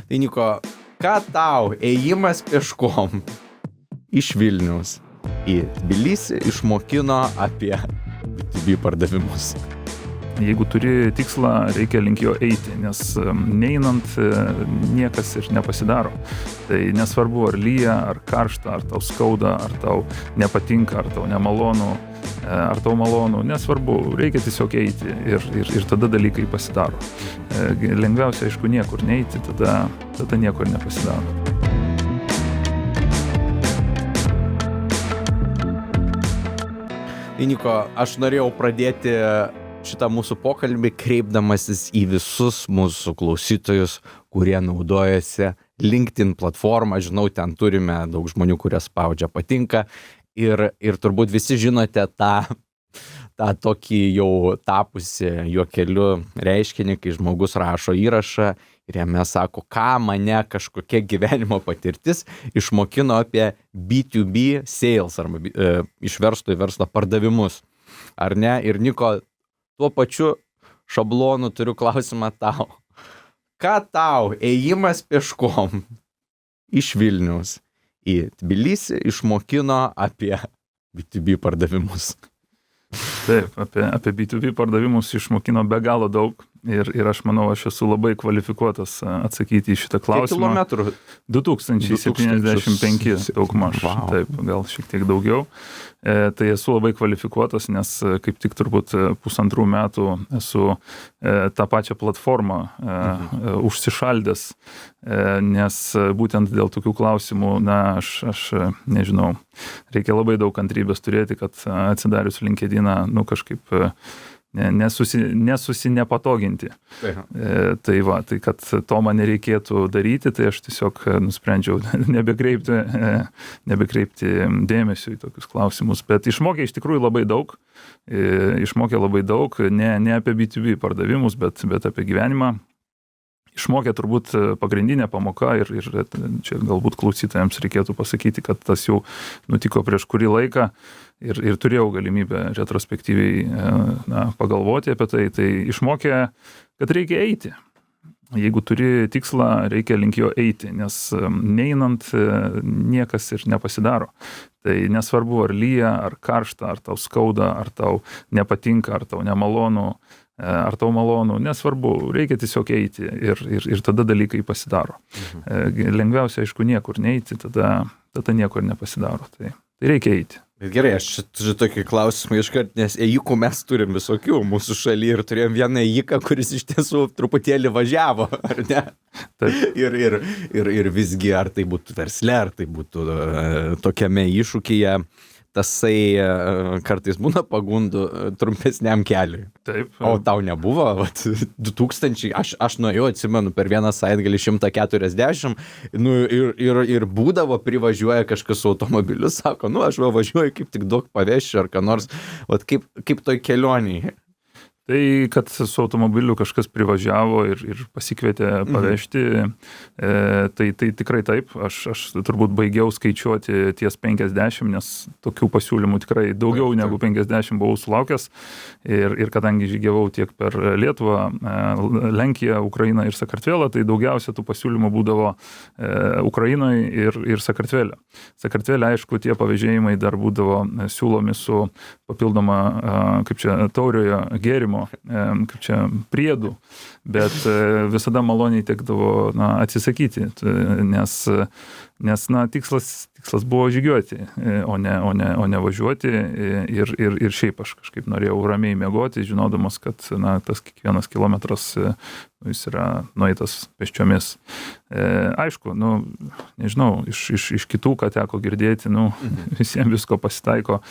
Tai Niko, ką tau ėjimas peškom iš Vilniaus į Tbilisį išmokino apie B2B pardavimus? Jeigu turi tikslą, reikia link jo eiti, nes neinant niekas ir nepasidaro. Tai nesvarbu, ar lyja, ar karšta, ar tau skauda, ar tau nepatinka, ar tau nemalonu, ar tau malonu, nesvarbu, reikia tiesiog eiti ir tada dalykai pasidaro. Lengviausia, aišku, niekur neiti, tada niekur nepasidaro. Niko, aš norėjau pradėti šitą mūsų pokalbį kreipdamasis į visus mūsų klausytojus, kurie naudojasi LinkedIn platformą. Žinau, ten turime daug žmonių, kurie spaudžia patinka ir turbūt visi žinote tą tokį jau tapusi juokeliu reiškinį, kai žmogus rašo įrašą ir jame sako, ką mane kažkokia gyvenimo patirtis išmokino apie B2B sales arba išverstų į verslo pardavimus. Ar ne? Ir Niko, tuo pačiu šablonu turiu klausimą tau. Ką tau ėjimas peškom iš Vilniaus į Tbilisį išmokino apie B2B pardavimus? Taip, apie B2B pardavimus išmokino be galo daug ir aš manau, aš esu labai kvalifikuotas atsakyti į šitą klausimą. Kiek kilometrų? 2075 daugmaž. Wow. Taip, gal šiek tiek daugiau. Tai esu labai kvalifikuotas, nes kaip tik turbūt 1,5 metų esu tą pačią platformą užsišaldęs, nes būtent dėl tokių klausimų, aš nežinau, reikia labai daug kantrybės turėti, kad atsidarius LinkedIną, kažkaip nesusinepatoginti. Tai va, tai kad to man nereikėtų daryti, tai aš tiesiog nusprendžiau nebekreipti dėmesio į tokius klausimus. Bet išmokė iš tikrųjų labai daug. Išmokė labai daug, ne apie B2B pardavimus, bet apie gyvenimą. Išmokė turbūt pagrindinė pamoka ir čia galbūt klausytojams reikėtų pasakyti, kad tas jau nutiko prieš kurį laiką ir turėjau galimybę retrospektyviai pagalvoti apie tai. Tai išmokė, kad reikia eiti. Jeigu turi tikslą, reikia link jo eiti, nes neinant niekas ir nepasidaro. Tai nesvarbu, ar lyja, ar karšta, ar tau skauda, ar tau nepatinka, ar tau nemalonu, ar tau malonu, nesvarbu, reikia tiesiog eiti ir tada dalykai pasidaro. Lengviausia, aišku, niekur neiti, tada niekur nepasidaro. Tai reikia eiti. Bet gerai, aš turiu tokį klausimą iškart, nes ėjikų mes turim visokių mūsų šalyje ir turėjom vieną ėjiką, kuris iš tiesų truputėlį važiavo, ar ne? Taip. Ir visgi, ar tai būtų versle, ar tai būtų tokiame iššūkyje, tasai kartais būna pagundų trumpesniam keliui. Taip. O tau nebuvo? 2000, aš nuėjau, atsimenu, per vieną savaitgalį 140, ir būdavo privažiuoja kažkas su automobiliu, sako, aš važiuoju, kaip tik daug pavešiu ar ką nors, kaip toj kelionėje. Tai, kad su automobiliu kažkas privažiavo ir pasikvietė pavežti, tai tikrai taip. Aš turbūt baigiau skaičiuoti ties 50, nes tokių pasiūlymų tikrai daugiau negu 50 buvau sulaukęs. Ir kadangi žygiavau tiek per Lietuvą, Lenkiją, Ukrainą ir Sakartvelą, tai daugiausia tų pasiūlymų būdavo Ukrainoje ir Sakartvele. Sakartvele, aišku, tie pavėžėjimai dar būdavo siūlomi su papildoma, tauriojo gėrimo, priedų, bet visada maloniai tekdavo atsisakyti, nes tikslas buvo žygiuoti, o ne važiuoti ir šiaip aš kažkaip norėjau ramiai miegoti, žinodamas, kad tas kiekvienas kilometras jis yra nueitas pėsčiomis. Aišku, nežinau, iš kitų, ką teko girdėti, visiems visko pasitaiko,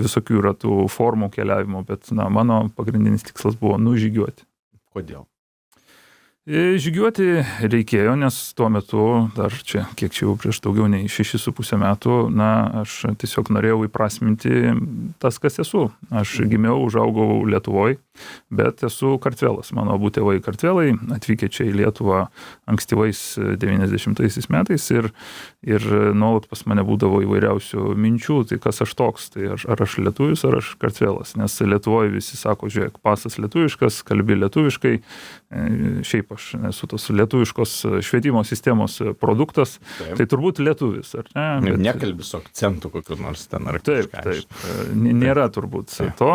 visokių yra tų formų keliavimo, bet mano pagrindinis tikslas buvo žygiuoti. Kodėl? Žygiuoti reikėjo, nes tuo metu, dar čia, kiek čia jau prieš daugiau nei 6,5 metų, aš tiesiog norėjau įprasminti tas, kas esu. Aš gimiau, užaugau Lietuvoje, bet esu kartvelas. Mano abu tėvai kartvelai, atvykę čia į Lietuvą ankstyvais 90 metais ir nuolat pas mane būdavo įvairiausių minčių, tai kas aš toks, tai ar aš lietuvis, ar aš kartvelas. Nes Lietuvoje visi sako, žiūrėk, pasas lietuviškas, kalbi lietuviškai, šiaip aš esu tos lietuviškos švietimo sistemos produktas, tai turbūt lietuvis, ar ne? Bet nekalbi su akcentu kokiu nors ten ar kažką. Taip, nėra turbūt to.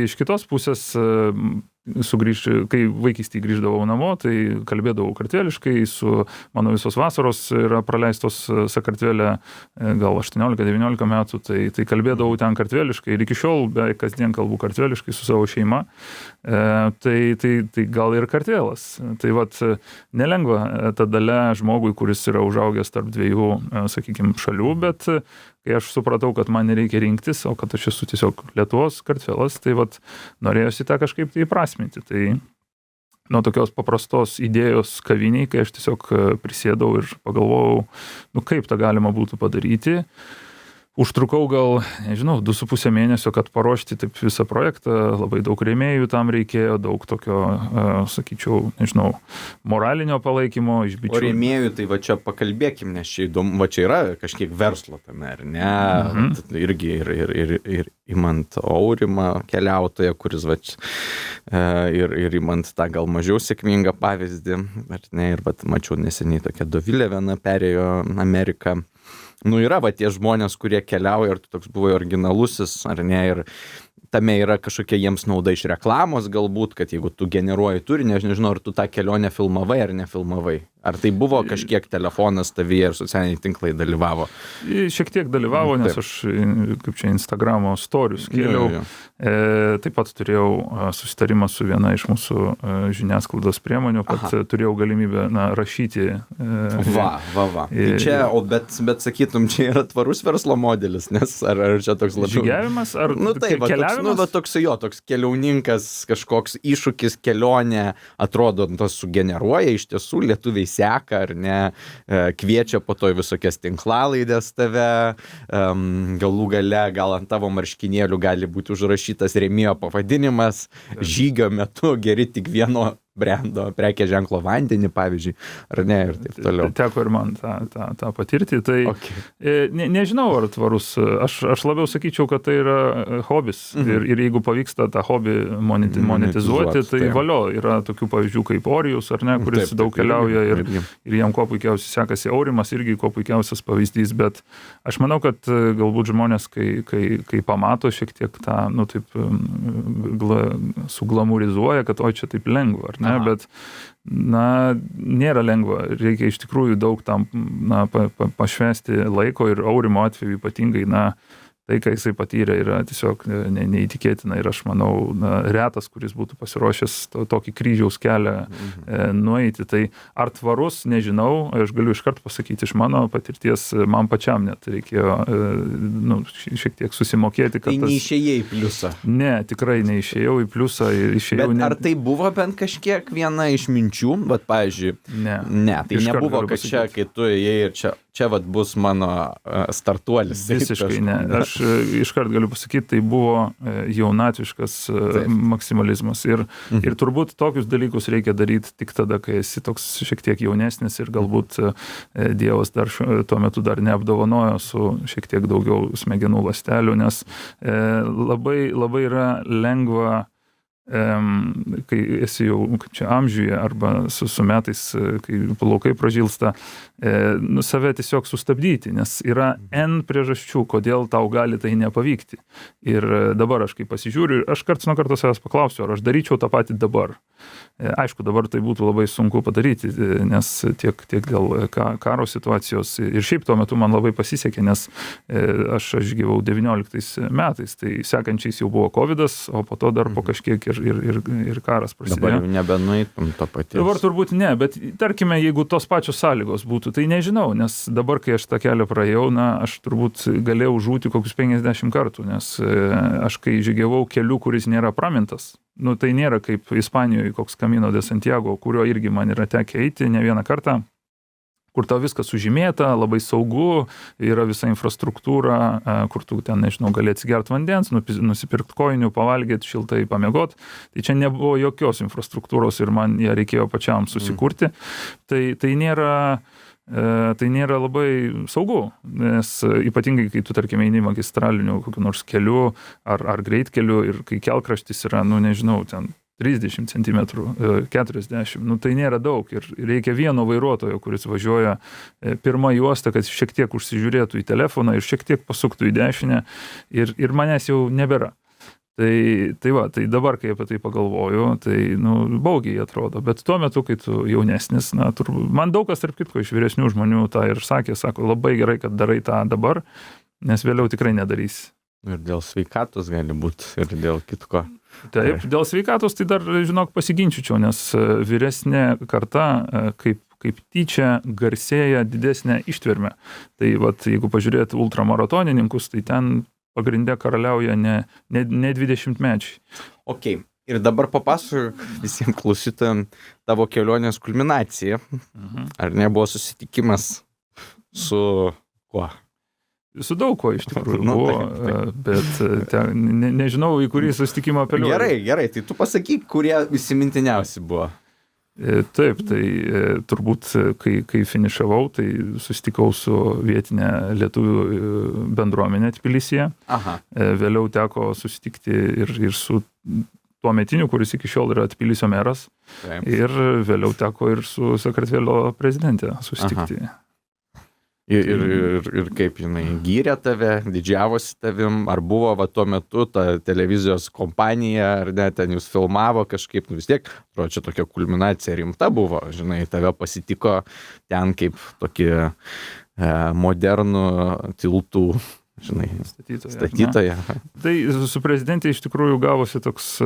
Iš kitos pusės kai vaikystėje grįždavau namo, tai kalbėdavau kartveliškai, mano visos vasaros yra praleistos Sakartvele gal 18-19 metų, tai kalbėdavau ten kartveliškai ir iki šiol beveik kasdien kalbu kartveliškai su savo šeima, tai gal ir kartvelas. Tai vat nelengva ta dalia žmogui, kuris yra užaugęs tarp dviejų, sakykime, šalių, bet kai aš supratau, kad man nereikia rinktis, o kad aš esu tiesiog Lietuvos kartvelas, tai vat norėjosi tą kažkaip tai įprasminti. Tai nuo tokios paprastos idėjos kaviniai, kai aš tiesiog prisėdau ir pagalvojau, kaip tą galima būtų padaryti. Užtrukau gal, 2,5 mėnesio, kad paruošti taip visą projektą, labai daug rėmėjų tam reikėjo, daug tokio, sakyčiau, moralinio palaikymo iš bičių. O rėmėjų, tai va čia pakalbėkim, nes čia įdomu, va čia yra kažkiek verslo tame, ar ne? Irgi ir imant Aurimą keliautoją, kuris va ir imant tą gal mažiau sėkmingą pavyzdį, ar ne? Ir vat mačiau neseniai tokia Dovilė viena perėjo Ameriką. Yra va tie žmonės, kurie keliauja, ir tu toks buvai originalusis, ar ne, ir tame yra kažkokia jiems nauda iš reklamos galbūt, kad jeigu tu generuoji turinį, aš nežinau, ar tu tą kelionę filmavai ar nefilmavai. Ar tai buvo kažkiek telefonas tavyje ir socialiniai tinklai dalyvavo? Šiek tiek dalyvavo, nes aš, kaip čia, Instagramo storius kėliau. Taip pat turėjau susitarimą su viena iš mūsų žiniasklaidos priemonių, kad turėjau galimybę rašyti. Va. Tai čia, bet sakytum, čia yra tvarus verslo modelis, nes ar čia toks labiau... Žygiavimas ar keliavimas? Toks keliauninkas, kažkoks iššūkis, kelionė, atrodo, tas sugeneruoja, iš tiesų lietuviai seka, ar ne, kviečia po to visokias tinklalaidės tave, galų gale, gal ant tavo marškinėlių gali būti užrašytas rėmėjo pavadinimas, žygio metu geri tik vieno brendo prekės ženklo vandenį, pavyzdžiui, ar ne, ir taip toliau. Teko ir man tą patirti. Tai nežinau, ar tvarus. Aš labiau sakyčiau, kad tai yra hobis. Ir jeigu pavyksta tą hobį monetizuoti, tai valio. Yra tokių pavyzdžių kaip Orijus, ar ne, kuris daug keliauja ir jam kuo puikiausiai sekasi. Aurimas irgi kuo puikiausias pavyzdys, bet aš manau, kad galbūt žmonės, kai pamato šiek tiek tą, taip suglamurizuoja, kad čia taip lengva, ar ne, bet, nėra lengva. Reikia iš tikrųjų daug tam, pašvęsti laiko ir Aurimo atveju ypatingai, tai, ką jisai patyrė, yra tiesiog neįtikėtina ir aš manau, retas, kuris būtų pasiruošęs tokį kryžiaus kelią nueiti. Tai ar tvarus, nežinau, aš galiu iškart pasakyti iš mano patirties, man pačiam net reikėjo šiek tiek susimokėti. Tai neišėjai į pliusą? Ne, tikrai neišėjau į pliusą. Bet ar tai buvo bent kažkiek viena iš minčių? Bet, pavyzdžiui, ne, tai nebuvo, kad čia, kai tu ėjai ir čia bus mano startuolis. Visiškai ne. Aš iškart galiu pasakyti, tai buvo jaunatviškas maksimalizmas. Ir turbūt tokius dalykus reikia daryti tik tada, kai esi toks šiek tiek jaunesnis ir galbūt Dievas dar tuo metu dar neapdovanojo su šiek tiek daugiau smegenų ląstelių, nes labai, labai yra lengva, kai esi jau kaip čia amžiuje arba su metais, kai plaukai pražilsta, save tiesiog sustabdyti, nes yra N priežasčių, kodėl tau gali tai nepavykti. Ir dabar aš kai pasižiūriu, aš karts nuo karto savęs paklausiu, ar aš daryčiau tą patį dabar. Aišku, dabar tai būtų labai sunku padaryti, nes tiek dėl karo situacijos ir šiaip tuo metu man labai pasisekė, nes aš gyvau 19 metais, tai sekančiais jau buvo Covidas, o po to dar po kažkiek ir karas prasidėjo. Dabar jau nebenueitum to paties. Dabar turbūt ne, bet tarkime, jeigu tos pačios sąlygos būtų, tai nežinau, nes dabar, kai aš tą kelią praėjau, aš turbūt galėjau žūti kokius 50 kartų, nes aš kai žygiavau keliu, kuris nėra pramintas, tai nėra kaip Ispanijoje koks Camino de Santiago, kurio irgi man yra tekę eiti ne vieną kartą, kur tau viskas sužymėta, labai saugu, yra visa infrastruktūra, kur tu ten, nežinau, gali atsigerti vandens, nusipirkti kojinių, pavalgyti, šiltai pamiegot. Tai čia nebuvo jokios infrastruktūros ir man ją reikėjo pačiam susikurti. Tai nėra labai saugu, nes ypatingai, kai tu, tarkim, eini magistraliniu kokiu nors keliu ar greitkeliu ir kai kelkraštis yra, nežinau, ten 30 cm, 40, nu tai nėra daug ir reikia vieno vairuotojo, kuris važiuoja pirmą juostą, kad šiek tiek užsižiūrėtų į telefoną ir šiek tiek pasuktų į dešinę ir manęs jau nebėra. Tai dabar, kai apie tai pagalvoju, tai, baugiai atrodo, bet tuo metu, kai tu jaunesnis, man daug kas, tarp kitko, iš vyresnių žmonių tą ir sako, labai gerai, kad darai tą dabar, nes vėliau tikrai nedarysi. Ir dėl sveikatos gali būti, ir dėl kitko. Taip, dėl sveikatos tai dar, žinok, pasiginčiučiau, nes vyresnė karta, kaip tyčia garsėja didesnė ištvermė. Tai jeigu pažiūrėti ultramaratonininkus, tai ten pagrindė karaliauja ne 20-mečiai. Ok, ir dabar papasakok visiems klausytojams tavo kelionės kulminaciją. Ar nebuvo susitikimas su kuo? Su daug ko iš tikrųjų buvo, bet nežinau, į kurį susitikimą apeliuoju. Gerai, tai tu pasakyk, kurie įsimintiniausi buvo. Taip, tai turbūt, kai finišavau, tai susitikau su vietinė lietuvių bendruomenė Tbilisyje. Vėliau teko susitikti ir su tuo metiniu, kuris iki šiol yra Tbilisio meras. Taip. Ir vėliau teko ir su Sakartvelo prezidentė susitikti. Ir kaip jinai gyrė tave, didžiavosi tavim, ar buvo tuo metu ta televizijos kompanija, ar ne, ten jūs filmavo kažkaip, vis tiek, atrodo, čia tokia kulminacija rimta buvo, žinai, tave pasitiko ten kaip tokį modernų tiltų, žinai, statytoja. Tai su prezidentė iš tikrųjų gavosi toks,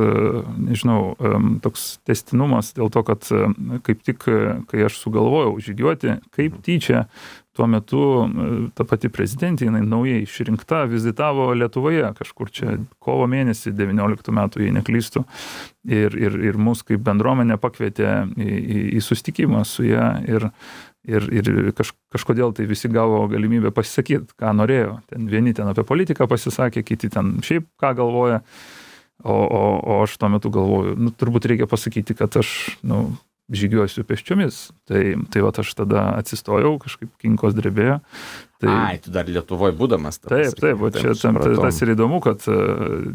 nežinau, toks tęstinumas dėl to, kad kaip tik, kai aš sugalvojau žygiuoti, kaip tyčia, tuo metu ta pati prezidentė, jinai naujai išrinkta, vizitavo Lietuvoje kažkur čia kovo mėnesį 19 metų, jei neklystu, ir mus kaip bendruomenė pakvietė į susitikimą su ją ir kažkodėl tai visi gavo galimybę pasisakyti, ką norėjo. Vieni ten apie politiką pasisakė, kiti ten šiaip ką galvoja, o aš tuo metu galvoju, turbūt reikia pasakyti, kad aš, žygiuosiu pėsčiomis. Tai aš tada atsistojau, kažkaip kinkos drebėjo. Tu dar Lietuvoje būdamas. Taip, čia tas ir įdomu, kad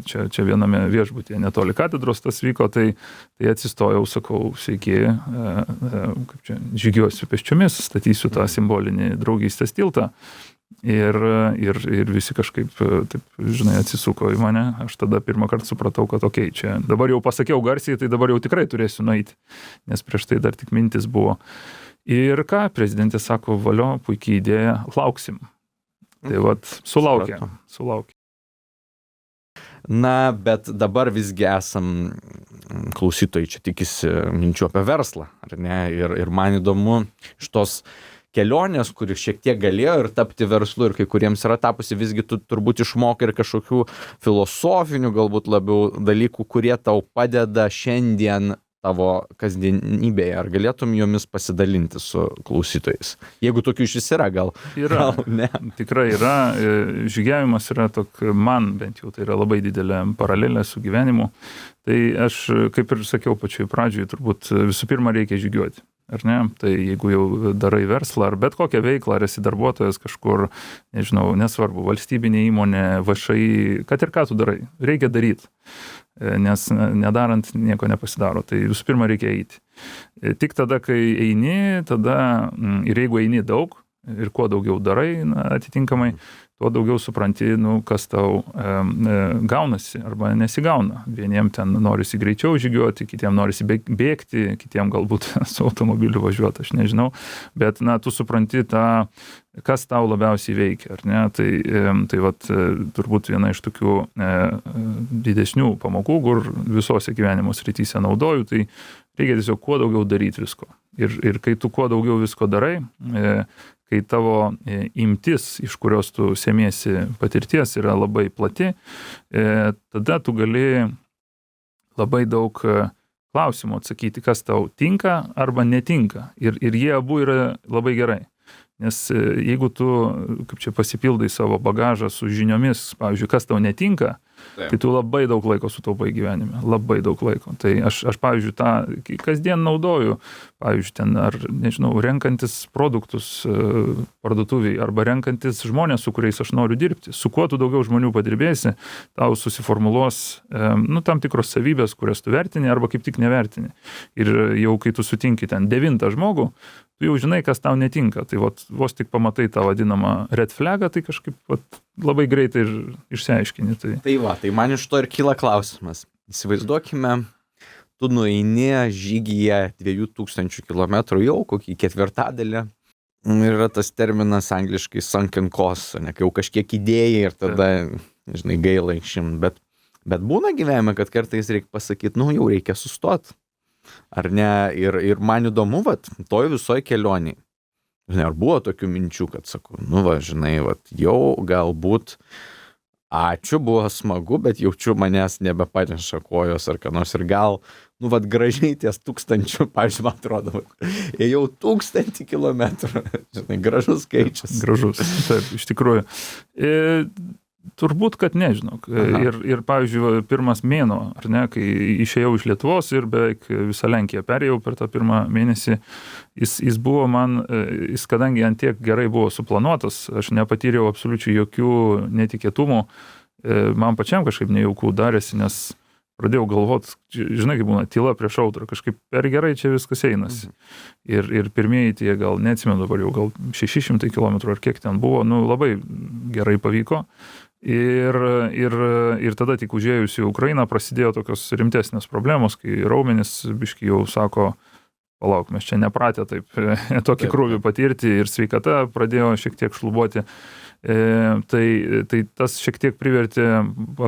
čia viename viešbutyje netoli katedros tas vyko, tai atsistojau, sakau, sveiki, kaip čia, žygiuosiu pėsčiomis, statysiu tą simbolinį draugystės tiltą. Ir visi kažkaip, taip, žinai, atsisuko į mane. Aš tada pirmą kartą supratau, kad čia dabar jau pasakiau garsiai, tai dabar jau tikrai turėsiu nueiti, nes prieš tai dar tik mintis buvo. Ir ką, prezidentė sako, valio, puikiai idėja, lauksim. Tai sulaukė. Na, bet dabar visgi esam klausytojai, čia tikisi minčių apie verslą, ar ne? Ir man įdomu iš tos kelionės, kuri šiek tiek galėjo ir tapti verslu, ir kai kuriems yra tapusi, visgi tu turbūt išmokai ir kažkokių filosofinių galbūt labiau dalykų, kurie tau padeda šiandien tavo kasdienybėje. Ar galėtum jomis pasidalinti su klausytojais? Jeigu tokių iš vis yra, gal ne? Tikrai yra. Žygiavimas yra man bent jau, tai yra labai didelė paralelė su gyvenimu. Tai aš, kaip ir sakiau pačioj pradžioj, turbūt visų pirma reikia žygiuoti. Ar ne? Tai jeigu jau darai verslą ar bet kokią veiklą, ar esi darbuotojas kažkur, nežinau, nesvarbu, valstybinė įmonė, VŠI, kad ir ką tu darai, reikia daryti, nes nedarant nieko nepasidaro. Tai visų pirma reikia eiti. Tik tada, kai eini, ir jeigu eini daug, ir kuo daugiau darai, atitinkamai, tuo daugiau supranti, kas tau gaunasi arba nesigauna. Vieniem ten norisi greičiau žygiuoti, kitiem norisi bėgti, kitiem galbūt su automobiliu važiuoti, aš nežinau. Bet, tu supranti kas tau labiausiai veikia, ar ne? Tai turbūt viena iš tokių didesnių pamokų, kur visose gyvenimo srityse naudoju, tai reikia tiesiog kuo daugiau daryti visko. Ir kai tu kuo daugiau visko darai, kai tavo imtis, iš kurios tu semiesi patirties, yra labai plati, tada tu gali labai daug klausimų atsakyti, kas tau tinka arba netinka. Ir jie abu yra labai gerai. Nes jeigu tu, kaip čia, pasipildai savo bagažą su žiniomis, pavyzdžiui, kas tau netinka, tai tu labai daug laiko sutaupai gyvenime, labai daug laiko. Tai aš pavyzdžiui, tą kasdien naudoju, pavyzdžiui, ten ar, nežinau, renkantis produktus parduotuviai arba renkantis žmonės, su kuriais aš noriu dirbti. Su kuo tu daugiau žmonių padirbėsi, tau susiformuluos tam tikros savybės, kurias tu vertini arba kaip tik nevertini. Ir jau kai tu sutinki ten 9 žmogų, tu jau žinai, kas tau netinka. Tai vos tik pamatai tą vadinamą red flagą, tai kažkaip labai greitai ir išsiaiškini. Tai man iš to ir kyla klausimas. Įsivaizduokime, tu nueini žygyje 2000 km jau kokį ketvirtadalį. Ir yra tas terminas angliškai sunken cost, ne, kai jau kažkiek idėjai ir tada, žinai, gaila išim. Bet būna gyvenime, kad kartais reikia pasakyti, jau reikia sustoti. Ar ne? Ir man įdomu, toj visoj kelioniai. Žinai, ar buvo tokių minčių, kad sakau, žinai, jau galbūt ačiū, buvo smagu, bet jaučiu manęs nebepaneša kojos ar ką nors. Ir gal, gražiai ties 1000, pavyzdžiui, man atrodo, ėjau 1000 kilometrų. Žinai, gražus skaičius. Gražus, taip, iš tikrųjų. Turbūt, kad nežinok. Ir pavyzdžiui, pirmas mėnuo, ar ne, kai išėjau iš Lietuvos ir beveik visą Lenkiją perėjau per tą pirmą mėnesį, jis buvo man, kadangi ant tiek gerai buvo suplanuotas, aš nepatyriau absoliučiai jokių netikėtumų, man pačiam kažkaip nejaukų darėsi, nes pradėjau galvot, žinai, kaip būna, tyla prieš audrą, kažkaip per gerai čia viskas einasi. Ir pirmieji tie, gal neatsimenu dabar jau, gal 600 km ar kiek ten buvo, labai gerai pavyko. Ir tada tik užėjus į Ukrainą prasidėjo tokios rimtesnės problemos, kai raumenys biški jau sako, palauk, mes čia nepratę taip tokį krūvį patirti ir sveikata pradėjo šiek tiek šlubuoti. Tai tas šiek tiek privertė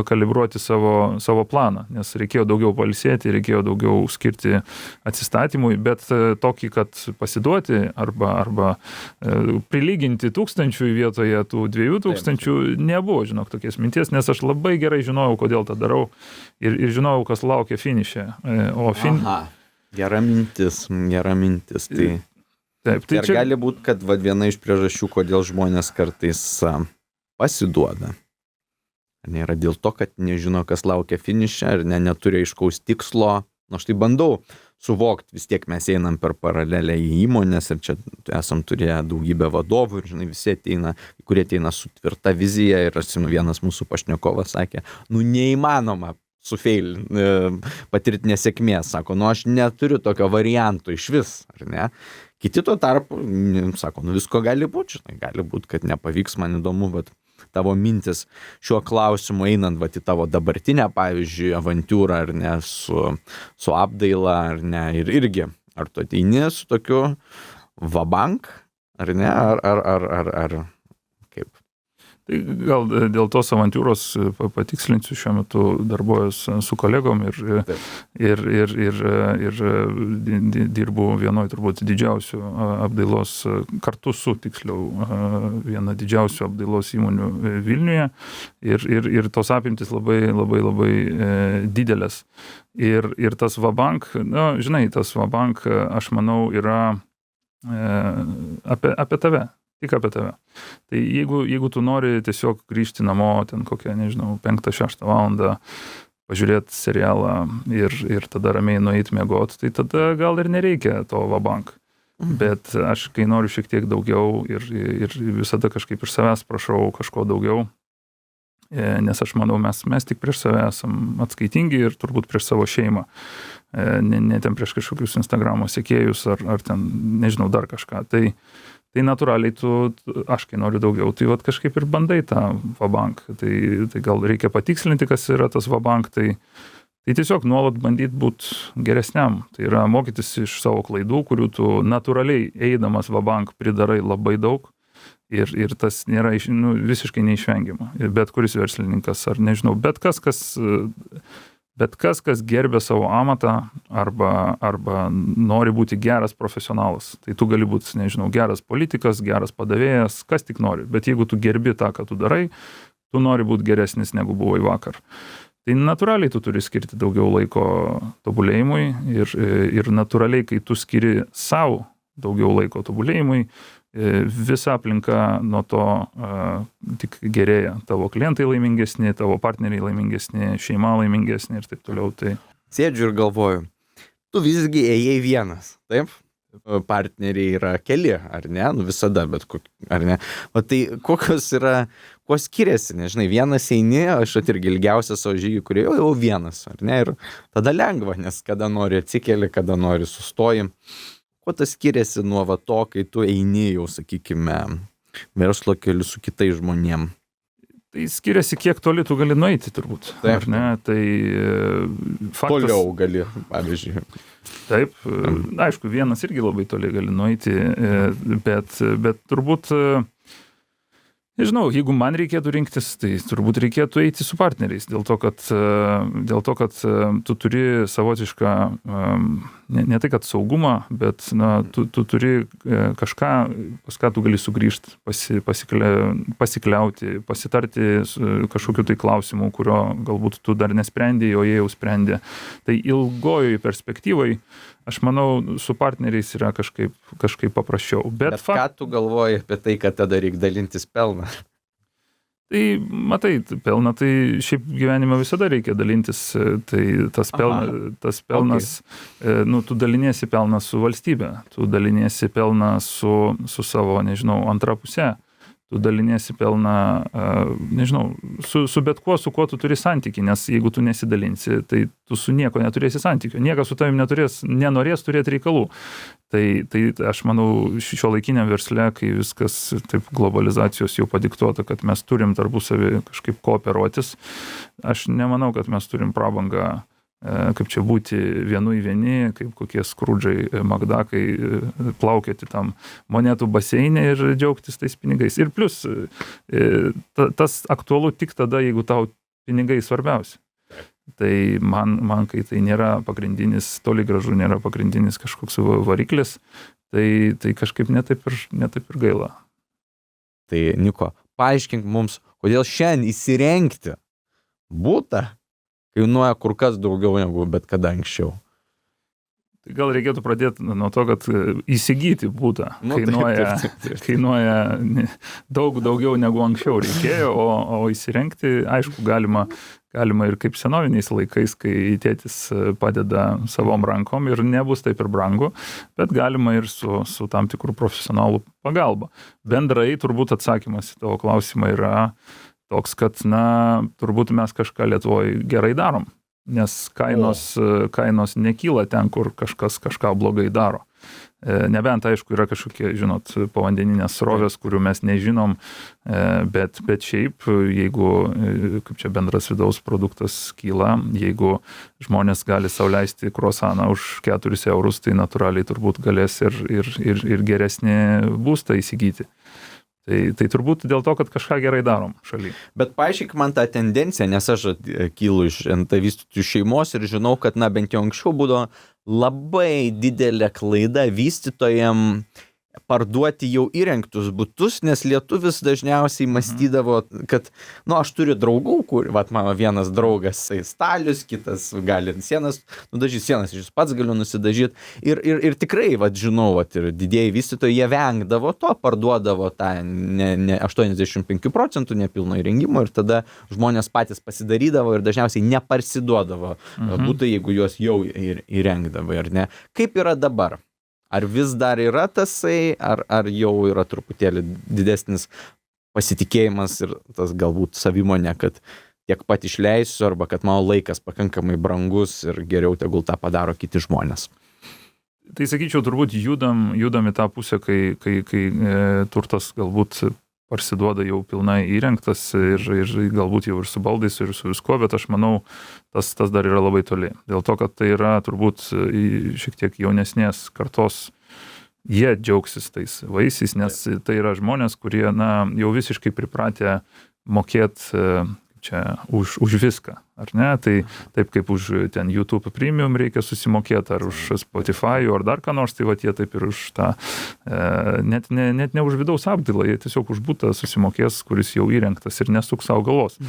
kalibruoti savo planą, nes reikėjo daugiau pailsėti, reikėjo daugiau skirti atsistatymui, bet tokį, kad pasiduoti arba prilyginti 1000 vietoje tų 2000 nebuvo, žinok, tokies minties, nes aš labai gerai žinojau, kodėl tą darau ir žinojau, kas laukia finiše. Gera mintis. Tai... Taip, ir čia gali būti, kad viena iš priežasčių, kodėl žmonės kartais pasiduoda. Nėra dėl to, kad nežino, kas laukia finiše, ar neturi aiškaus tikslo. Štai bandau suvokti, vis tiek mes einam per paralelę į įmonės ir čia esam turėję daugybę vadovų ir, žinai, visi ateina, kurie ateina su tvirta vizija ir vienas mūsų pašnekovas sakė, neįmanoma patirti nesėkmės, sako, aš neturiu tokio varianto iš vis, ar ne? Kiti tuo tarpu, sako, visko gali būti, žinai, gali būti, kad nepavyks, man įdomu, bet tavo mintis šiuo klausimu einant, į tavo dabartinę, pavyzdžiui, avantiūrą, ar ne, su apdaila, ar ne, ir irgi, ar tu ateini su tokiu vabank, ar ne, ar kaip? Tai gal dėl tos avantūros patikslinsiu, šiuo metu darbuojuos su kolegom ir dirbu vienoj turbūt didžiausių apdailos, kartu su viena didžiausių apdailos įmonių Vilniuje ir tos apimtis labai didelės. Ir tas vabank, žinai, tas vabank, aš manau, yra apie tave. Tik apie tave. Tai jeigu tu nori tiesiog grįžti namo, ten kokią, nežinau, 5-6 valandą, pažiūrėti serialą ir tada ramiai nueiti miegot, tai tada gal ir nereikia to vabank. Bet aš, kai noriu šiek tiek daugiau ir visada kažkaip iš savęs prašau kažko daugiau, nes aš manau, mes tik prieš save esam atskaitingi ir turbūt prieš savo šeimą. Ne ten prieš kažkokius Instagramo sekėjus ar ten, nežinau, dar kažką. Tai natūraliai aš kai noriu daugiau, tai kažkaip ir bandai tą vabank. Tai gal reikia patikslinti, kas yra tas vabank, tai tiesiog nuolat bandyti būti geresniam. Tai yra mokytis iš savo klaidų, kurių tu natūraliai eidamas vabank pridarai labai daug ir tas nėra visiškai neišvengiama. Ir bet kuris verslininkas ar nežinau, bet kas, kas gerbė savo amatą arba nori būti geras profesionalas. Tai tu gali būti, nežinau, geras politikas, geras padavėjas, kas tik nori. Bet jeigu tu gerbi tą, ką tu darai, tu nori būti geresnis, negu buvai vakar. Tai natūraliai tu turi skirti daugiau laiko tobulėjimui ir natūraliai, kai tu skiri savo daugiau laiko tobulėjimui, visa aplinka nuo to tik gerėja. Tavo klientai laimingesni, tavo partneriai laimingesni, šeima laimingesni ir taip toliau. Tai... Sėdžiu ir galvoju, tu visgi ėjai vienas, taip? partneriai yra keli, ar ne? Nu visada, bet ar ne? O tai kokios yra, kuo skiriasi, nežinai, vienas eini, aš irgi ilgiausią savo žygį, kurie jau vienas, ar ne? Ir tada lengva, nes kada nori atsikeli, kada nori sustoji. Kuo tas skiriasi nuo to, kai tu eini jau, sakykime, verslo keliu su kitais žmonėm? Tai skiriasi, kiek toli tu gali nueiti, turbūt. Taip. Ar ne? Tai faktas... Toliau gali, pavyzdžiui. Taip, aišku, vienas irgi labai toli gali nueiti, bet turbūt, nežinau, jeigu man reikėtų rinktis, tai turbūt reikėtų eiti su partneriais, dėl to, kad tu turi savotišką, ne tai, kad saugumą, bet tu turi kažką, pas ką tu gali sugrįžti, pasikliauti, pasitarti kažkokiu tai klausimu, kurio galbūt tu dar nesprendėjai, o jie jau sprendė. Tai ilgojoje perspektyvai, aš manau, su partneriais yra kažkaip paprasčiau. Bet ką tu galvoji apie tai, kad tada reikia dalintis pelną? Tai, matai, pelną, tai šiaip gyvenime visada reikia dalintis, tai tas pelnas, tu daliniesi pelną su valstybe, tu daliniesi pelną su savo, nežinau, antra pusė. Tu daliniesi pelną, nežinau, su bet kuo, su kuo tu turi santykį, nes jeigu tu nesidalinsi, tai tu su nieko neturėsi santykio, niekas su tavim nenorės turėti reikalų. Tai aš manau, šiuolaikiniam versle, kai viskas taip globalizacijos jau padiktuota, kad mes turim tarpusavį kažkaip kooperuotis, aš nemanau, kad mes turim prabangą kaip čia būti vienu į vieni, kaip kokie skrudžai, magdakai, plaukioti tam monetų baseinė ir džiaugtis tais pinigais. Ir plus, tas aktualu tik tada, jeigu tau pinigai svarbiausi. Tai man kai tai nėra pagrindinis, toli gražu nėra pagrindinis kažkoks variklis, tai kažkaip netaip ir gaila. Tai, Niko, paaiškink mums, kodėl šiandien įsirengti butą kainuoja kur kas daugiau negu bet kada anksčiau. Tai gal reikėtų pradėti nuo to, kad įsigyti butą kainuoja daug daugiau negu anksčiau reikėjo, o įsirengti, aišku, galima ir kaip senoviniais laikais, kai tėtis padeda savom rankom ir nebus taip ir brangu, bet galima ir su tam tikrų profesionalų pagalba. Bendrai turbūt atsakymas į tavo klausimą yra toks, kad, turbūt mes kažką Lietuvoje gerai darom, nes kainos nekyla ten, kur kažkas kažką blogai daro. Nebent, aišku, yra kažkokie, povandeninės srovės, kurių mes nežinom, bet šiaip, jeigu, kaip čia bendras vidaus produktas kyla, jeigu žmonės gali sau leisti kruasaną už 4 eurus, tai natūraliai turbūt galės ir geresnį būstą įsigyti. Tai turbūt dėl to, kad kažką gerai darom šaly. Bet paaiškink man tą tendenciją, nes aš kylu iš NT vystytojų šeimos ir žinau, kad bent jau anksčiau būdavo labai didelė klaida vystytojam parduoti jau įrengtus butus, nes lietuvis dažniausiai mąstydavo, kad, aš turiu draugų, mano vienas draugas stalius, kitas gali sienas nudažyti, sienas iš pats galiu nusidažyti. Ir tikrai, žinau, ir didieji vystytojai, jie vengdavo to, parduodavo tą 85% nepilno įrengimo ir tada žmonės patys pasidarydavo ir dažniausiai neparsiduodavo butai, jeigu juos jau įrengdavo, ar ne? Kaip yra dabar? Ar vis dar yra tasai, ar jau yra truputėlį didesnis pasitikėjimas ir tas galbūt savimonė, kad tiek pat išleisiu, arba kad mano laikas pakankamai brangus ir geriau tegul tą padaro kiti žmonės? Tai sakyčiau, turbūt judam į tą pusę, kai turtas galbūt parsiduoda jau pilnai įrengtas ir galbūt jau ir su baldais ir su visko, bet aš manau, tas dar yra labai toli. Dėl to, kad tai yra turbūt šiek tiek jaunesnės kartos, jie džiaugsis tais vaisiais, nes tai yra žmonės, kurie jau visiškai pripratę mokėti čia už viską, ar ne? Tai taip kaip už ten YouTube Premium reikia susimokėti, ar už Spotify, ar dar ką nors, tai jie taip ir už tą, net ne už vidaus apdailą, jie tiesiog už butą susimokės, kuris jau įrengtas ir nesuks savo galvos.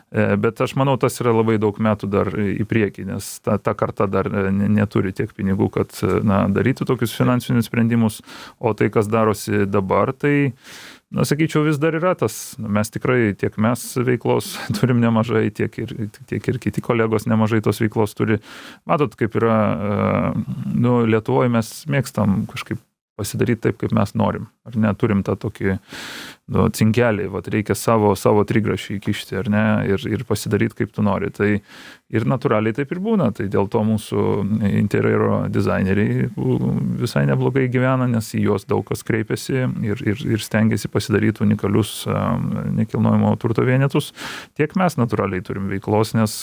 Bet aš manau, tas yra labai daug metų dar į priekį, nes ta karta dar neturi tiek pinigų, kad darytų tokius finansinius sprendimus, o tai, kas darosi dabar, tai sakyčiau, vis dar yra tas, mes tikrai, tiek mes veiklos turim nemažai, tiek ir kiti kolegos nemažai tos veiklos turi. Matot, kaip yra, Lietuvoje mes mėgstam kažkaip pasidaryti taip, kaip mes norim. Ar ne, turim tą tokį cinkelį, reikia savo trigrašį įkišti, ar ne, ir pasidaryti, kaip tu nori. Tai ir natūraliai taip ir būna. Tai dėl to mūsų interjero dizaineriai visai neblogai gyvena, nes į juos daug kas kreipiasi ir stengiasi pasidaryti unikalius nekilnojamo turto vienetus. Tiek mes natūraliai turim veiklos, nes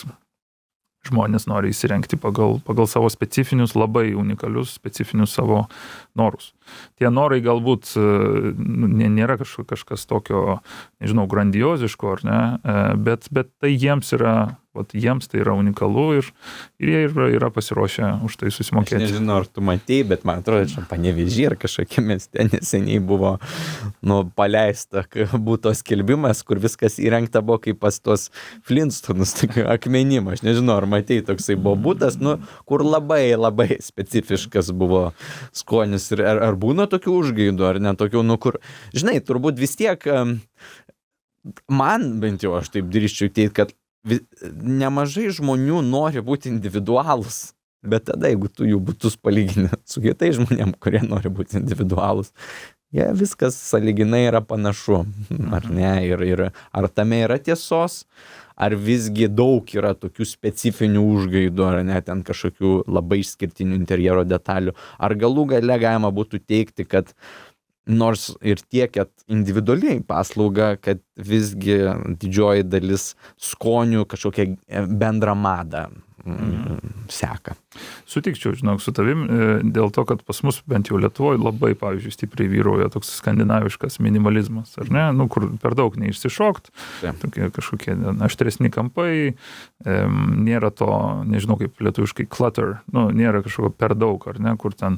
žmonės nori įsirengti pagal savo specifinius, labai unikalius, specifinius savo norus. Tie norai galbūt nėra kažkas tokio, nežinau, grandioziško, ar ne, bet tai jiems yra, jiems tai yra unikalu ir jie yra pasiruošę už tai susimokėti. Aš nežinau, ar tu matei, bet man atrodo, čia Panevėžy ar kažkokie mieste neseniai buvo paleista būto skelbimas, kur viskas įrengta buvo kaip pas tos Flintstonus, akmenimą. Aš nežinau, ar matei, toksai buvo būtas, kur labai, labai specifiškas buvo skonis. Ir ar būna tokių užgaidų, ar ne tokių, kur, žinai, turbūt vis tiek, man bent jau aš taip drįsčiau teikti, kad nemažai žmonių nori būti individualus, bet tada, jeigu tu jų būtus palygini su kitais žmonėm, kurie nori būti individualus, jie viskas sąlyginai yra panašu, ar ne, ir ar tame yra tiesos, ar visgi daug yra tokių specifinių užgaidų, ar ne, ten kažkokių labai išskirtinių interjero detalių, ar galų gale galima būtų teikti, kad nors ir tiekiat individualiai paslaugą, kad visgi didžioji dalis skonių kažkokią bendrą madą seka. Sutikčiau, žinok, su tavim, dėl to, kad pas mus bent jau Lietuvoje labai, pavyzdžiui, stipriai vyrauja toks skandinaviškas minimalizmas, ar ne, kur per daug neišsišokt, tokie kažkokie aštresni kampai, nėra to, nežinau kaip lietuviškai, clutter, nėra kažkokio per daug, ar ne, kur ten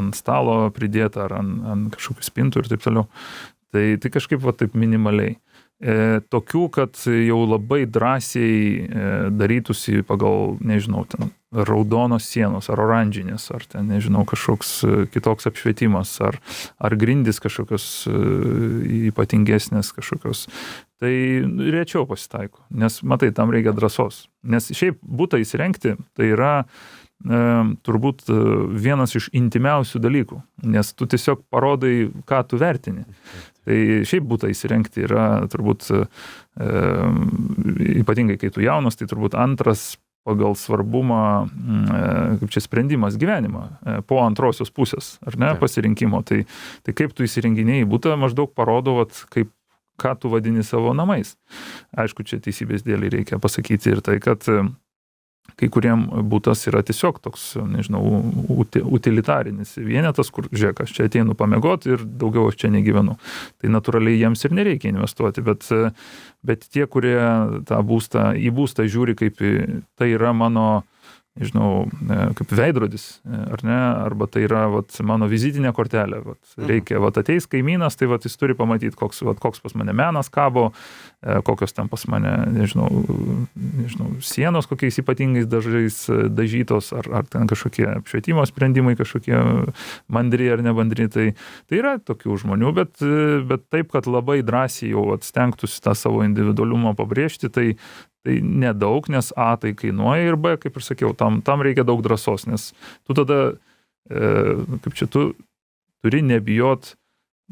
ant stalo pridėta ar ant kažkokių spintų ir taip toliau. Tai kažkaip taip minimaliai. Tokių, kad jau labai drąsiai darytųsi pagal, nežinau, ten raudonos sienos, ar oranžinės, ar ten, nežinau, kažkoks kitoks apšvietimas, ar grindys kažkokios ypatingesnės kažkokios. Tai rečiau pasitaiko, nes, matai, tam reikia drąsos. Nes šiaip būtą įsirengti, tai yra turbūt vienas iš intimiausių dalykų, nes tu tiesiog parodai, ką tu vertini. Tai šiaip būtą įsirengti yra turbūt, ypatingai kai tu jaunas, tai turbūt antras pagal svarbumą, kaip čia sprendimas gyvenimą, po antrosios pusės, ar ne, pasirinkimo. Tai kaip tu įsirenginėjai būtą, maždaug parodo, ką tu vadini savo namais. Aišku, čia teisybės dėlei reikia pasakyti ir tai, kad kai kuriem būtas yra tiesiog toks, nežinau, utilitarinis vienetas, kur, žiūrėk, aš čia ateinu pamiegoti ir daugiau aš čia negyvenu. Tai natūraliai jiems ir nereikia investuoti, bet tie, kurie į būstą žiūri, kaip tai yra mano, nežinau, kaip veidrodis, ar ne, arba tai yra mano vizitinė kortelė. Reikia, ateis kaimynas, tai jis turi pamatyti, koks pas mane menas kabo, kokios ten pas mane, nežinau, sienos kokiais ypatingais dažais dažytos, ar ten kažkokie apšvietimo sprendimai, kažkokie mandri ar nebandri. Tai yra tokių žmonių, bet taip, kad labai drąsiai jau stengtųsi tą savo individualumą pabrėžti, tai nedaug, nes A tai kainuoja ir B, kaip ir sakiau, tam reikia daug drąsos, nes tu tada, kaip čia, tu turi nebijot,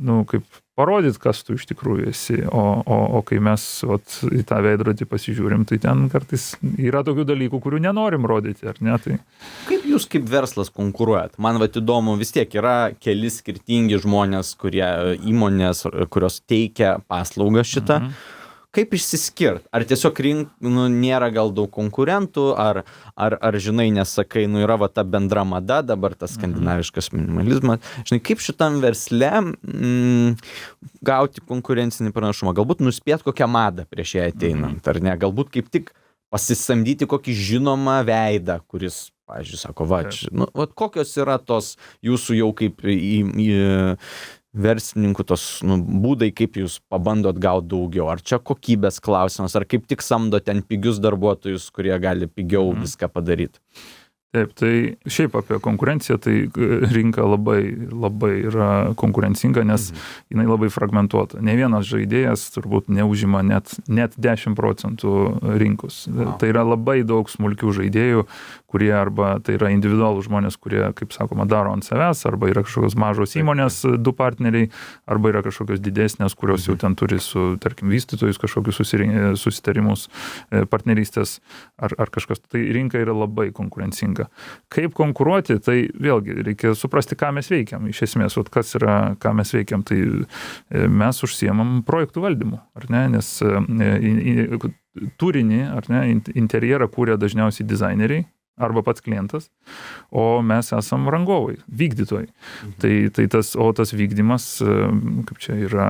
kaip parodyti, kas tu iš tikrųjų esi, o kai mes į tą veidrodį pasižiūrim, tai ten kartais yra tokių dalykų, kurių nenorim rodyti, ar ne? Tai... Kaip jūs kaip verslas konkuruojat? Man įdomu, vis tiek yra keli skirtingi žmonės, įmonės, kurios teikia paslaugą šitą. Kaip išsiskirt? Ar tiesiog nėra gal daug konkurentų, ar žinai, nesakai, yra ta bendra mada, dabar tas skandinaviškas minimalizmas. Žinai, kaip šitam versle gauti konkurencinį pranašumą? Galbūt nuspėt kokią madą prieš ją ateinant, ar ne? Galbūt kaip tik pasisamdyti kokį žinomą veidą, kuris, pavyzdžiui, sako, kokios yra tos jūsų jau kaip verslininkų tos būdai, kaip jūs pabandot gauti daugiau. Ar čia kokybės klausimas, ar kaip tik samdo ten pigius darbuotojus, kurie gali pigiau viską padaryti? Taip, tai šiaip apie konkurenciją, tai rinka labai yra konkurencinga, nes jinai labai fragmentuota. Ne vienas žaidėjas turbūt neužima net 10% rinkos. Tai yra labai daug smulkių žaidėjų, kurie arba tai yra individualų žmonės, kurie, kaip sakoma, daro ant savęs, arba yra kažkokios mažos įmonės, du partneriai, arba yra kažkokios didesnės, kurios jau ten turi su, tarkim, vystytojus kažkokius susitarimus, partnerystės ar kažkas. Tai rinka yra labai konkurencinga. Kaip konkuruoti, tai vėlgi reikia suprasti, ką mes veikiam. Iš esmės, kas yra, ką mes veikiam, tai mes užsiemam projektų valdymu, ar ne? Nes turinį, ar ne, interjerą kūrė dažniausiai dizaineriai arba pats klientas, o mes esam rangovai, vykdytojai. Tai tas vykdymas, kaip čia yra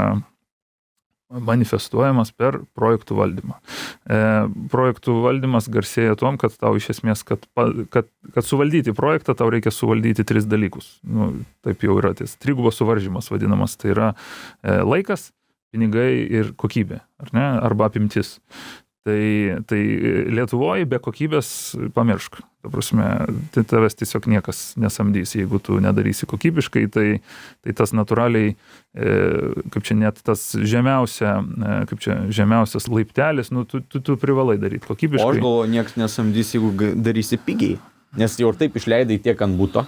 manifestuojamas per projektų valdymą. Projektų valdymas garsėja tom, kad tau iš esmės, kad suvaldyti projektą, tau reikia suvaldyti 3 dalykus. Taip jau yra tas trigubos suvaržymas vadinamas. Tai yra laikas, pinigai ir kokybė, ar ne? Arba apimtis. Tai Lietuvoje be kokybės pamiršk. Ta prasme, tai tavęs tiesiog niekas nesamdys. Jeigu tu nedarysi kokybiškai, tai tas natūraliai, kaip čia net tas žemiausias laiptelis, tu privalai daryti kokybiškai. O aš galvoju, niekas nesamdys, jeigu darysi pigiai. Nes jau ir taip išleidai tiek ant buto.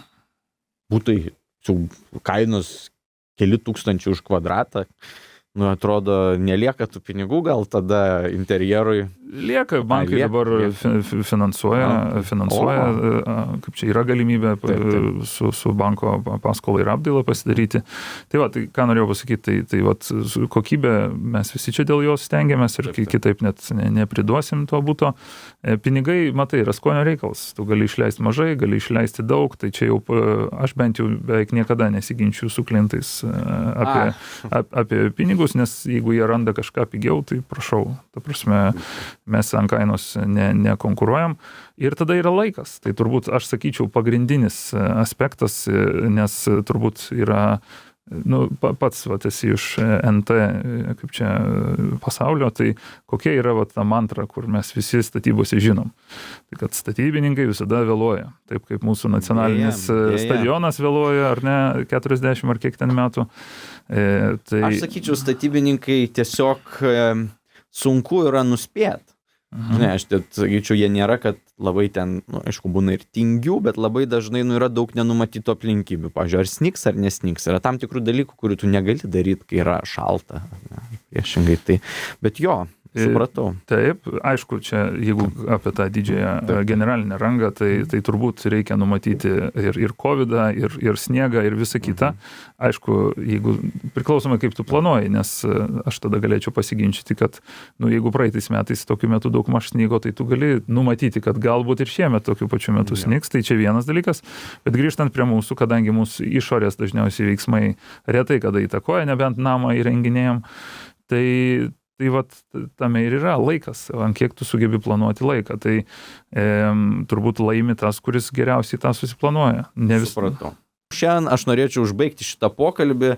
Butai su kainos keli tūkstančių už kvadratą. Atrodo, nelieka tų pinigų, gal tada interjerui? Lieka, bankai dabar finansuoja, kaip čia yra galimybė su banko paskolą ir apdailą pasidaryti. Tai ką norėjau pasakyti, tai kokybė, mes visi čia dėl jos stengiamės ir kitaip net nepriduosim to buto. Pinigai, matai, yra skonio reikalas. Tu gali išleisti mažai, gali išleisti daug, tai čia jau aš bent jau beveik niekada nesiginčiu su klientais apie pinigus, nes jeigu jie randa kažką pigiau, tai prašau, ta prasme, mes ant kainos nekonkuruojam. Ir tada yra laikas. Tai turbūt, aš sakyčiau, pagrindinis aspektas, nes turbūt yra, pats esi iš NT, kaip čia, pasaulio, tai kokia yra ta mantra, kur mes visi statybose žinom. Tai kad statybininkai visada vėluoja. Taip kaip mūsų nacionalinis stadionas vėluoja, ar ne, 40 ar kiek ten metų. Aš sakyčiau, statybininkai tiesiog sunku yra nuspėti. Ne, aš sakyčiau, jie nėra, kad labai ten, aišku, būna ir tingių, bet labai dažnai yra daug nenumatytų aplinkybių. Pavyzdžiui, ar snigs ar nesnigs. Yra tam tikrų dalykų, kurių tu negali daryti, kai yra šalta. Priešingai tai. Bet jo, supratau. Taip, aišku, čia, jeigu apie tą didžiąją generalinę rangą, tai turbūt reikia numatyti ir COVID-ą, ir sniegą, ir visą kitą. Aišku, jeigu priklausomai kaip tu planuoji, nes aš tada galėčiau pasiginčyti, kad, jeigu praeitais metais tokiu metu daug maž snygo, tai tu gali numatyti, kad galbūt ir šiemet tokiu pačiu metu snigs, tai čia vienas dalykas. Bet grįžtant prie mūsų, kadangi mūsų išorės dažniausiai veiksmai retai kada įtakoja, nebent namą įrenginėjom, tai tame ir yra laikas, ant kiek tu sugebi planuoti laiką. Tai turbūt laimi tas, kuris geriausiai tą susiplanuoja. Supratau. Šiandien aš norėčiau užbaigti šitą pokalbį,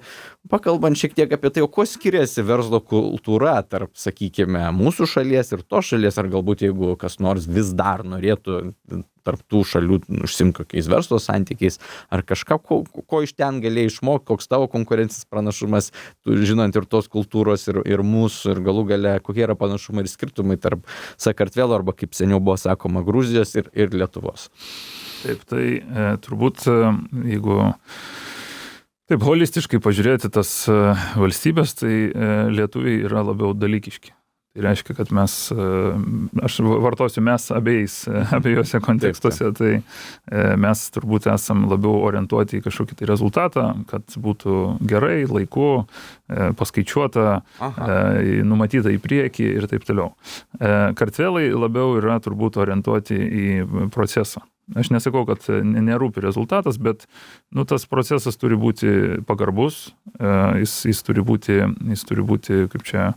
pakalbant šiek tiek apie tai, kuo skiriasi verslo kultūra tarp, sakykime, mūsų šalies ir to šalies, ar galbūt jeigu kas nors vis dar norėtų tarp tų šalių užsimti kokiais verslo santykiais, ar kažką, ko iš ten galėjai išmokti, koks tavo konkurencinis pranašumas, žinant ir tos kultūros ir mūsų, ir galų gale, kokie yra panašumai ir skirtumai tarp Sakartvelo arba, kaip seniau buvo sakoma, Gruzijos ir Lietuvos. Taip, tai turbūt, jeigu taip holistiškai pažiūrėti tas valstybės, tai lietuviai yra labiau dalykiški. Tai reiškia, kad mes, aš vartosiu mes abiejose kontekstuose, tai mes turbūt esam labiau orientuoti į kažkokį tai rezultatą, kad būtų gerai, laiku, paskaičiuota, numatyta į priekį ir taip toliau. Kartvelai labiau yra turbūt orientuoti į procesą. Aš nesakau, kad nerūpi rezultatas, bet tas procesas turi būti pagarbus, jis turi būti, kaip čia,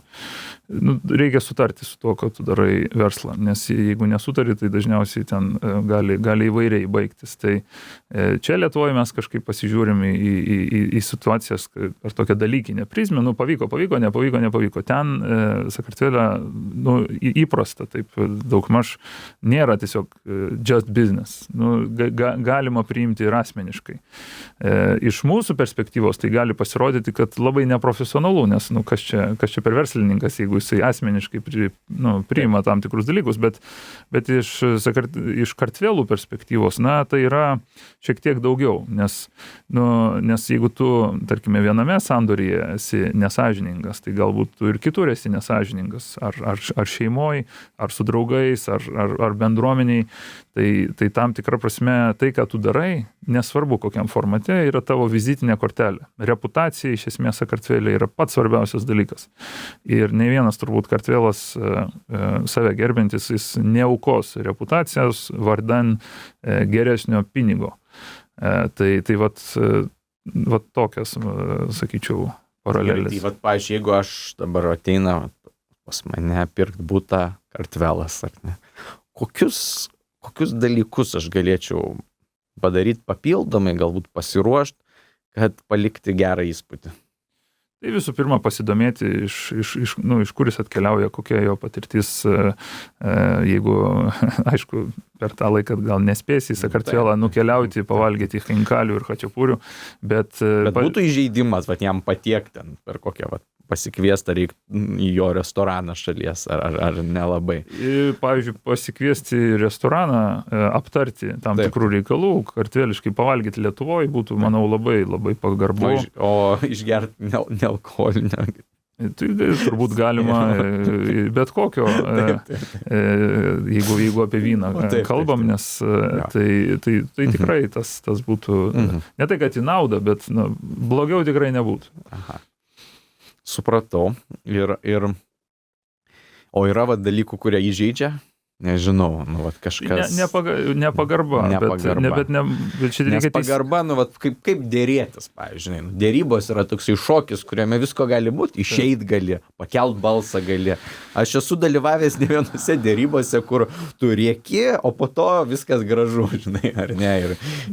reikia sutarti su tuo, kad tu darai verslą, nes jeigu nesutari, tai dažniausiai ten gali įvairiai baigtis. Tai čia Lietuvoje mes kažkaip pasižiūrim į situacijas ar tokią dalykinę prizmę, pavyko, nepavyko. Ten Sakartvele įprasta, taip daugmaž nėra tiesiog just business. Galima priimti ir asmeniškai. Iš mūsų perspektyvos tai gali pasirodyti, kad labai neprofesionalu, nes kas čia per verslininkas, jeigu jisai asmeniškai priima tam tikrus dalykus, bet iš Kartvelų perspektyvos, tai yra šiek tiek daugiau, nes jeigu tu, tarkime, viename sandoryje esi nesąžiningas, tai galbūt tu ir kitur esi nesąžiningas, ar šeimoje, ar su draugais, ar bendruomeniai, tai tam tikra prasme tai, ką tu darai, nesvarbu kokiam formate, yra tavo vizitinė kortelė. Reputacija iš esmės Sakartvele yra pats svarbiausias dalykas. Ir ne vienas turbūt Kartvelas save gerbintis, jis neaukos reputacijos vardan geresnio pinigo. Tai vat tokias, sakyčiau, paralelės. Tai vat, pavyzdžiui, jeigu aš dabar ateina pas mane pirkt butą Kartvelas, ar ne, kokius dalykus aš galėčiau padaryti papildomai, galbūt pasiruošti, kad palikti gerą įspūdį? Tai visų pirma pasidomėti, iš kur jis atkeliauja, kokia jo patirtis, jeigu, aišku, per tą laiką gal nespėsi į Sakartvelą nukeliauti, pavalgyti chinkalių ir chačiapurių, bet būtų įžeidimas, jam patiekti ten per kokią pasikviesti į jo restoraną šalies, ar nelabai. Pavyzdžiui, pasikviesti į restoraną, aptarti tam tikrų reikalų, kartveliškai pavalgyti Lietuvoje būtų, manau, labai, labai pagarbu. O išgerti nealkoholinio. Tai turbūt galima bet kokio, jeigu apie vyną kalbam, nes tai tikrai tas būtų, ne tai, kad į naudą, bet blogiau tikrai nebūtų. Aha. Supratau. O yra dalykų, kurie įžeidžia? Nežinau, kažkas... Nepagarba. Nes pagarba, kaip dėrėtis, pavyzdžiui. Dėrybos yra toksai šokis, kuriame visko gali būti. Išeit gali, pakelt balsą gali. Aš esu dalyvavęs ne vienose dėrybose, kur tu rėki, o po to viskas gražu, žinai, ar ne.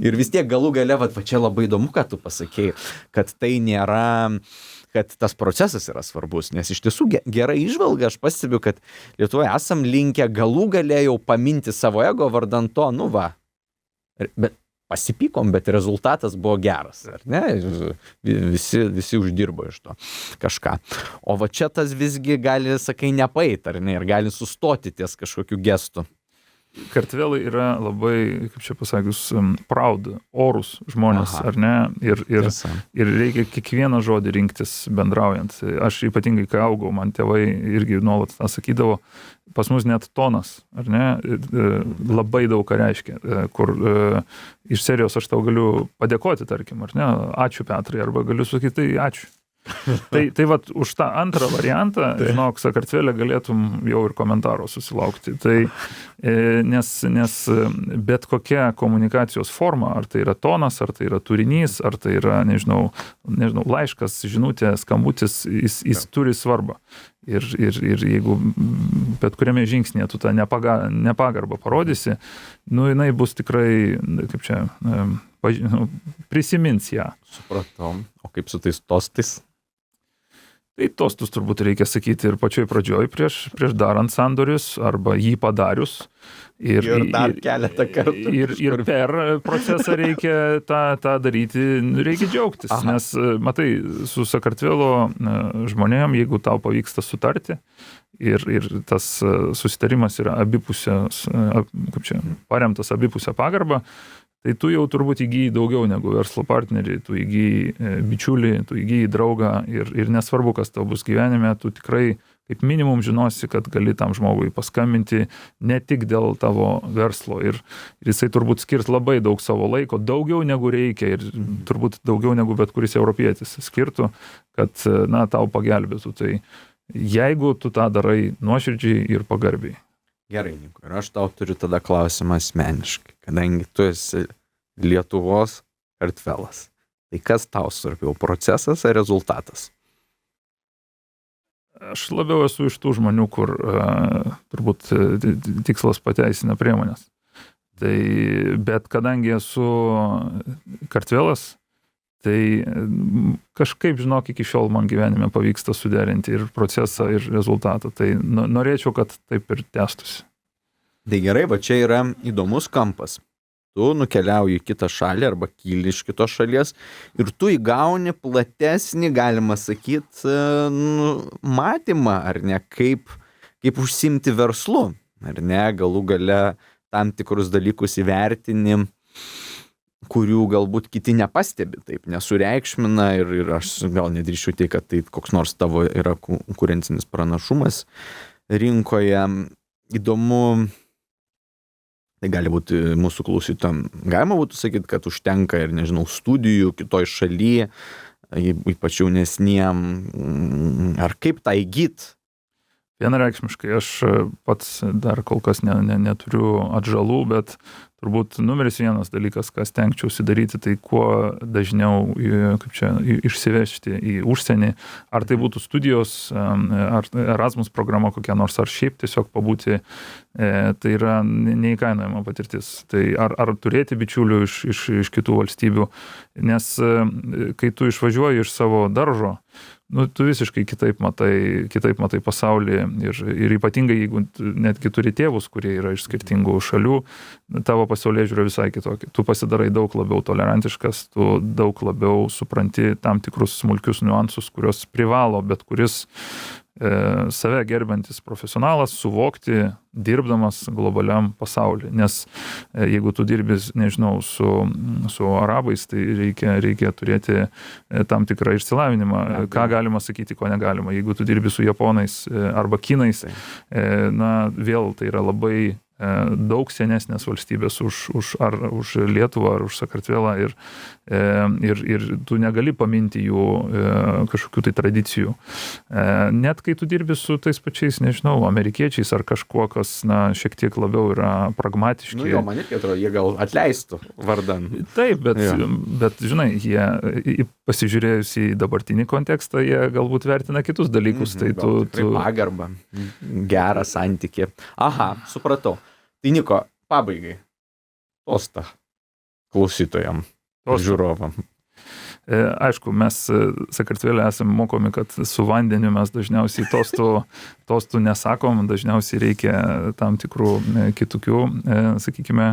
Ir vis tiek galų gale, čia labai įdomu, ką tu pasakei, kad tai nėra... kad tas procesas yra svarbus, nes iš tiesų gera įžvalga, aš pastebiu, kad Lietuvoje esam linkę galų galėjau paminti savo ego vardan to, bet pasipykom, bet rezultatas buvo geras, ar ne? Visi uždirbo iš to kažką. O čia tas visgi gali, sakai, nepait, ar ne, ir gali sustoti ties kažkokiu gestu. Kartvelai yra labai, kaip čia pasakius, proud, orus žmonės, ar ne? Ir reikia kiekvieną žodį rinktis bendraujant. Aš ypatingai, kai augau, man tėvai irgi nuolat tą sakydavo, pas mus net tonas, ar ne? Labai daug ką reiškia, kur iš serijos aš tau galiu padėkoti, tarkim, ar ne? Ačiū, Petrai, arba galiu sakyti, tai ačiū. Tai už tą antrą variantą, žinok, Sakartvele galėtum jau ir komentaro susilaukti. Nes bet kokia komunikacijos forma, ar tai yra tonas, ar tai yra turinys, ar tai yra, nežinau, laiškas, žinutė, skambutis, jis turi svarbą. Ir jeigu bet kuriame žingsnėje tu tą nepagarbą parodysi, jinai bus tikrai, kaip čia, prisimins ją. Supratom. O kaip su tais tostais? Tai tostus turbūt reikia sakyti ir pačioj pradžioj prieš darant sandorius arba jį padarius. Ir dar keletą kartų. Ir per procesą reikia tą daryti, reikia džiaugtis. Nes, matai, su Sakartvelo žmonėm, jeigu tau pavyksta sutarti ir tas susitarimas yra paremtas abipusę pagarbą, tai tu jau turbūt įgyji daugiau negu verslo partnerį, tu įgyji bičiulį, tu įgyji draugą ir nesvarbu, kas tau bus gyvenime, tu tikrai kaip minimum žinosi, kad gali tam žmogui paskambinti ne tik dėl tavo verslo ir jisai turbūt skirs labai daug savo laiko, daugiau negu reikia ir turbūt daugiau negu bet kuris europietis skirtų, kad tau pagelbėtų. Tai jeigu tu tą darai nuoširdžiai ir pagarbiai. Gerai, Niko, ir aš tau turiu tada klausimą asmeniškai, kadangi tu esi Lietuvos Kartvelas. Tai kas tau svarbiau, procesas ar rezultatas? Aš labiau esu iš tų žmonių, kur turbūt tikslas pateisina priemonės. Tai, bet kadangi esu Kartvelas, tai kažkaip, žinok, iki šiol man gyvenime pavyksta suderinti ir procesą, ir rezultatą. Tai norėčiau, kad taip ir tęstųsi. Tai gerai, va čia yra įdomus kampas. Tu nukeliauji į kitą šalį arba kyli iš kitos šalies ir tu įgauni platesnį, galima sakyti, matymą, ar ne, kaip užsiimti verslu, ar ne, galų gale tam tikrus dalykus įvertini, kurių galbūt kiti nepastebi, taip nesureikšmina ir aš gal nedrįšiu tai, kad tai koks nors tavo yra konkurencinis pranašumas rinkoje. Įdomu, tai gali būti mūsų klausytojam, galima būtų sakyti, kad užtenka ir, nežinau, studijų kitoj šaly, ypač jaunesniem, ar kaip tą įgyt? Vienareikšmiškai, aš pats dar kol kas neturiu atžalų, bet turbūt numeris vienas dalykas, ką stengčiausi daryti, tai kuo dažniau išsivežti į užsienį, ar tai būtų studijos, ar Erasmus programa kokia nors, ar šiaip tiesiog pabūti, tai yra neįkainojama patirtis. Tai ar turėti bičiulių iš kitų valstybių, nes kai tu išvažiuoji iš savo daržo, tu visiškai kitaip matai pasaulį ir ypatingai, jeigu netgi turi tėvus, kurie yra iš skirtingų šalių, tavo pasaulėžiūra visai kitokia. Tu pasidarai daug labiau tolerantiškas, tu daug labiau supranti tam tikrus smulkius niuansus, kurios privalo bet kuris save gerbiantis profesionalas suvokti, dirbdamas globaliam pasauliu. Nes jeigu tu dirbi, nežinau, su arabais, tai reikia turėti tam tikrą išsilavinimą, ką galima sakyti, ko negalima. Jeigu tu dirbi su japonais arba kinais, vėl tai yra labai daug senesnės valstybės už Lietuvą ar už Sakartvelą ir tu negali paminti jų kažkokių tai tradicijų. Net kai tu dirbi su tais pačiais, nežinau, amerikiečiais ar kažkuo, kas, šiek tiek labiau yra pragmatiški. Jo, man irgi atrodo, jie gal atleistų vardan. Taip, bet žinai, jie pasižiūrėjus į dabartinį kontekstą, jie galbūt vertina kitus dalykus. Tai tu pagarbą, gerą santykį. Aha, supratau. Tai Niko, pabaigai. Tostą klausytojam, žiūrovam. Aišku, mes Sakartvele esame mokomi, kad su vandeniu mes dažniausiai tostų nesakom, dažniausiai reikia tam tikrų kitokių, sakykime,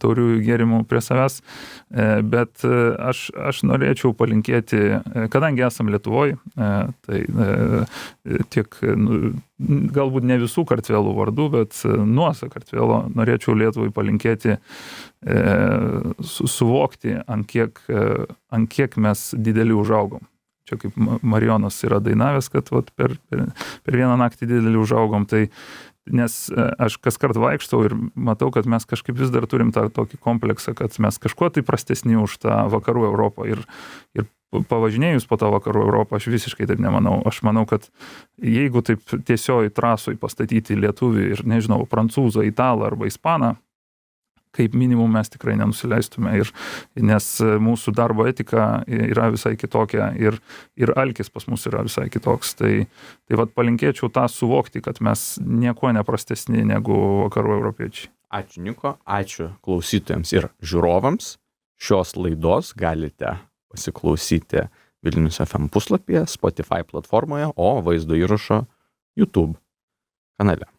tauriųjų gėrimų prie savęs, bet aš norėčiau palinkėti, kadangi esam Lietuvoj, tai tiek, galbūt ne visų Kartvelų vardų, bet nuo Sakartvelo norėčiau Lietuvai palinkėti suvokti, ant kiek mes dideli užaugom. Čia kaip Marijonas yra dainavęs, kad per vieną naktį dideli užaugom, tai nes aš kaskart vaikštau ir matau, kad mes kažkaip vis dar turim tą tokį kompleksą, kad mes kažkuo tai prastesni už tą vakarų Europą ir pavažinėjus po tą vakarų Europą, aš visiškai taip nemanau. Aš manau, kad jeigu taip tiesioj trasoj pastatyti lietuvį ir, nežinau, prancūzą, italą arba ispaną, kaip minimum mes tikrai nenusileistume, nes mūsų darbo etika yra visai kitokia ir alkis pas mus yra visai kitoks. Tai palinkėčiau tą suvokti, kad mes nieko neprastesni negu vakarų europiečiai. Ačiū Niko, ačiū klausytojams ir žiūrovams. Šios laidos galite pasiklausyti Vilnius FM puslapyje, Spotify platformoje, o vaizdo įrašo YouTube kanale.